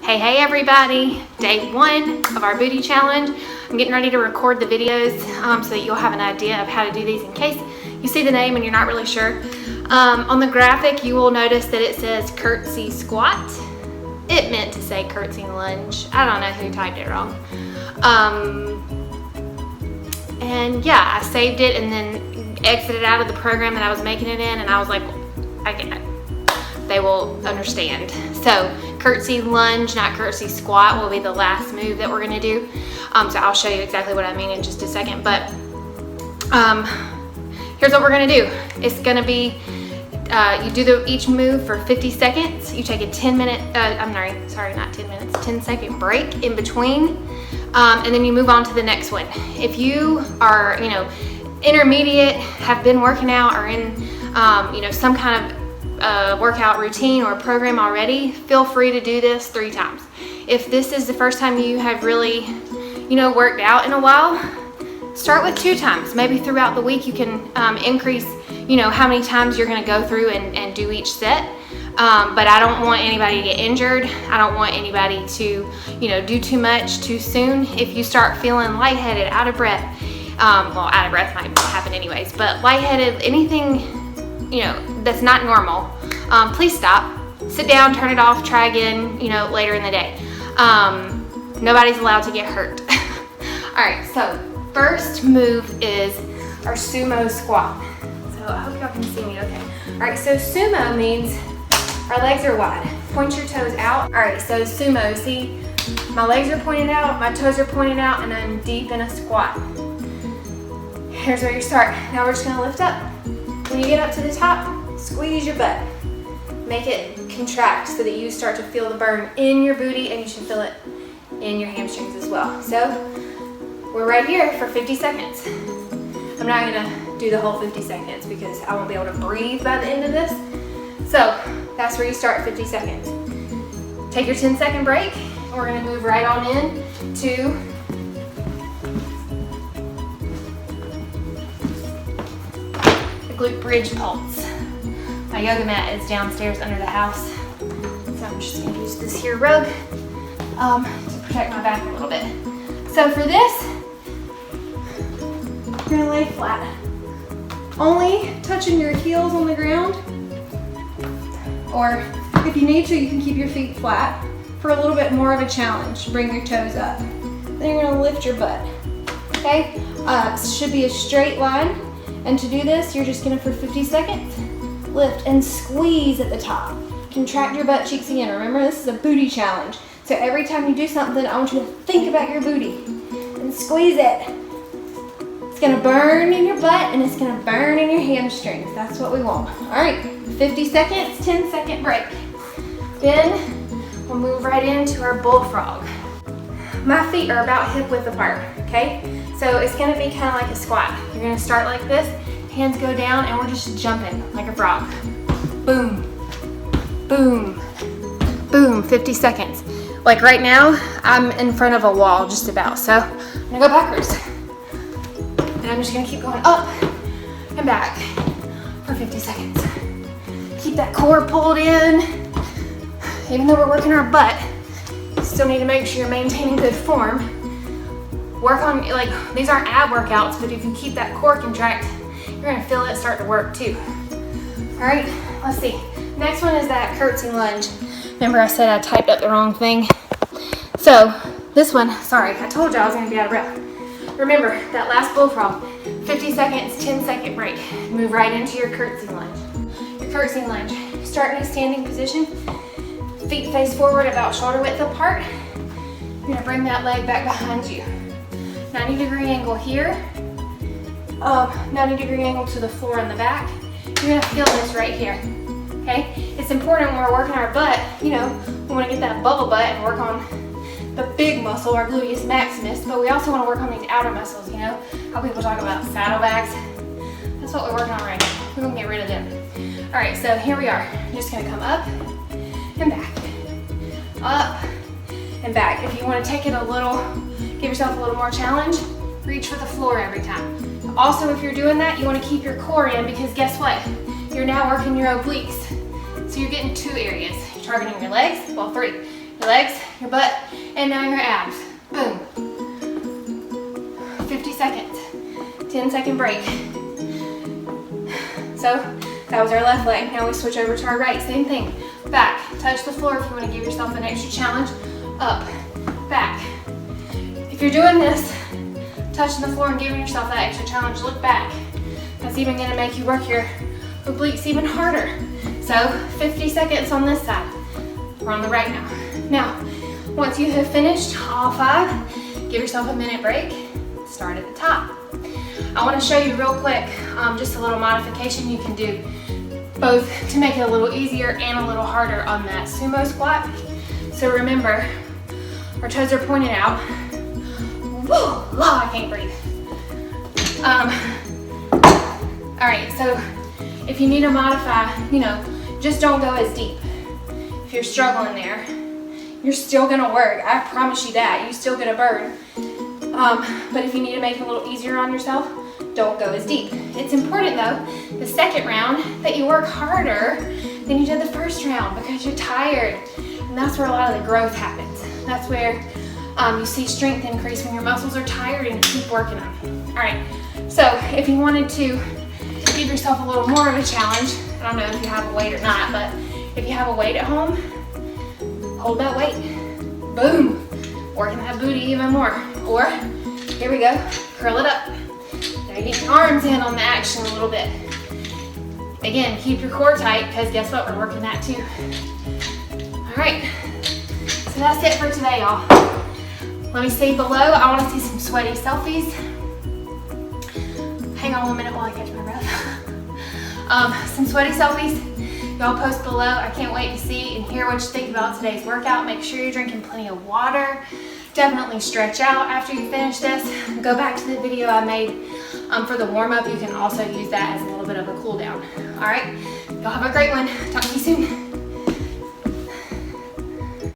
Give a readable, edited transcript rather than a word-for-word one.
Hey everybody, day 1 of our booty challenge. I'm getting ready to record the videos so that you'll have an idea of how to do these in case you see the name and you're not really sure. On the graphic you will notice that it says curtsy squat. It meant to say curtsy lunge. I don't know who typed it wrong. And yeah, I saved it and then exited out of the program that I was making it in, and I was like, they will understand. So curtsy lunge, not curtsy squat, will be the last move that we're gonna do. So I'll show you exactly what I mean in just a second, but here's what we're gonna do. It's gonna be, you do each move for 50 seconds. You take a 10-second break in between, and then you move on to the next one. If you are, intermediate, have been working out, or in, some kind of workout routine or program already, feel free to do this 3 times. If this is the first time you have really, worked out in a while, start with 2 times. Maybe throughout the week you can increase, how many times you're going to go through and do each set. But I don't want anybody to get injured. I don't want anybody to, do too much too soon. If you start feeling lightheaded, out of breath, well, out of breath might happen anyways, but lightheaded, anything, that's not normal, please stop, sit down, turn it off, try again, later in the day. Nobody's allowed to get hurt. All right, so first move is our sumo squat. So I hope y'all can see me okay. All right, so sumo means our legs are wide. Point your toes out. All right, so sumo, see, my legs are pointed out, my toes are pointed out, and I'm deep in a squat. Here's where you start. Now we're just gonna lift up. When you get up to the top, squeeze your butt. Make it contract so that you start to feel the burn in your booty, and you should feel it in your hamstrings as well. So we're right here for 50 seconds. I'm not gonna do the whole 50 seconds because I won't be able to breathe by the end of this. So that's where you start 50 seconds. Take your 10-second break, and we're gonna move right on in to glute bridge pulse. My yoga mat is downstairs under the house, so I'm just gonna use this here rug to protect my back a little bit. So for this, you're gonna lay flat, only touching your heels on the ground, or if you need to, you can keep your feet flat for a little bit more of a challenge. Bring your toes up. Then you're gonna lift your butt, okay? It should be a straight line. And to do this, you're just gonna, for 50 seconds, lift and squeeze at the top. Contract your butt cheeks again. Remember, this is a booty challenge. So every time you do something, I want you to think about your booty and squeeze it. It's gonna burn in your butt and it's gonna burn in your hamstrings. That's what we want. All right, 50 seconds, 10-second break. Then we'll move right into our bullfrog. My feet are about hip width apart, okay? So it's gonna be kind of like a squat. You're gonna start like this, hands go down, and we're just jumping like a frog. Boom, boom, boom, 50 seconds. Like right now, I'm in front of a wall just about, so I'm gonna go backwards. And I'm just gonna keep going up and back for 50 seconds. Keep that core pulled in. Even though we're working our butt, you still need to make sure you're maintaining good form. Work on, these aren't ab workouts, but if you keep that core contract, you're gonna feel it start to work too. All right, let's see. Next one is that curtsy lunge. Remember I said I typed up the wrong thing? So this one, sorry, I told you I was gonna be out of breath. Remember, that last bullfrog, 50 seconds, 10-second break. Move right into your curtsy lunge. Your curtsy lunge. Start in a standing position. Feet face forward about shoulder width apart. You're gonna bring that leg back behind you. 90-degree angle here, 90-degree angle to the floor in the back. You're gonna feel this right here, okay? It's important when we're working our butt, we wanna get that bubble butt and work on the big muscle, our gluteus maximus, but we also wanna work on these outer muscles, how people talk about saddlebags. That's what we're working on right now. We're gonna get rid of them. All right, so here we are. You're just gonna come up and back, up and back. If you wanna take it a little, give yourself a little more challenge, reach for the floor every time. Also, if you're doing that, you want to keep your core in because guess what? You're now working your obliques. So you're getting 2 areas. You're targeting your legs, well 3. You're your legs, your butt, and now your abs. Boom. 50 seconds. 10-second break. So that was our left leg. Now we switch over to our right. Same thing. Back. Touch the floor if you want to give yourself an extra challenge. Up. Back. If you're doing this, touching the floor and giving yourself that extra challenge, look back. That's even going to make you work your obliques even harder. So 50 seconds on this side. We're on the right now. Now, once you have finished all 5, give yourself a minute break. Start at the top. I want to show you real quick just a little modification you can do, both to make it a little easier and a little harder on that sumo squat. So remember, our toes are pointed out. Whoa, I can't breathe. All right, so if you need to modify, just don't go as deep. If you're struggling there, you're still gonna work. I promise you that. You're still gonna burn. But if you need to make it a little easier on yourself, don't go as deep. It's important though, the second round, that you work harder than you did the first round because you're tired. And that's where a lot of the growth happens. That's where you see strength increase when your muscles are tired and you keep working them. All right, so if you wanted to give yourself a little more of a challenge, I don't know if you have a weight or not, but if you have a weight at home, hold that weight. Boom, working that booty even more. Or, here we go, curl it up. Now you get your arms in on the action a little bit. Again, keep your core tight because guess what, we're working that too. All right, so that's it for today, y'all. Let me see below, I want to see some sweaty selfies. Hang on 1 minute while I catch my breath. Some sweaty selfies. Y'all post below. I can't wait to see and hear what you think about today's workout. Make sure you're drinking plenty of water. Definitely stretch out after you finish this. Go back to the video I made for the warm-up. You can also use that as a little bit of a cool down. All right, y'all have a great one.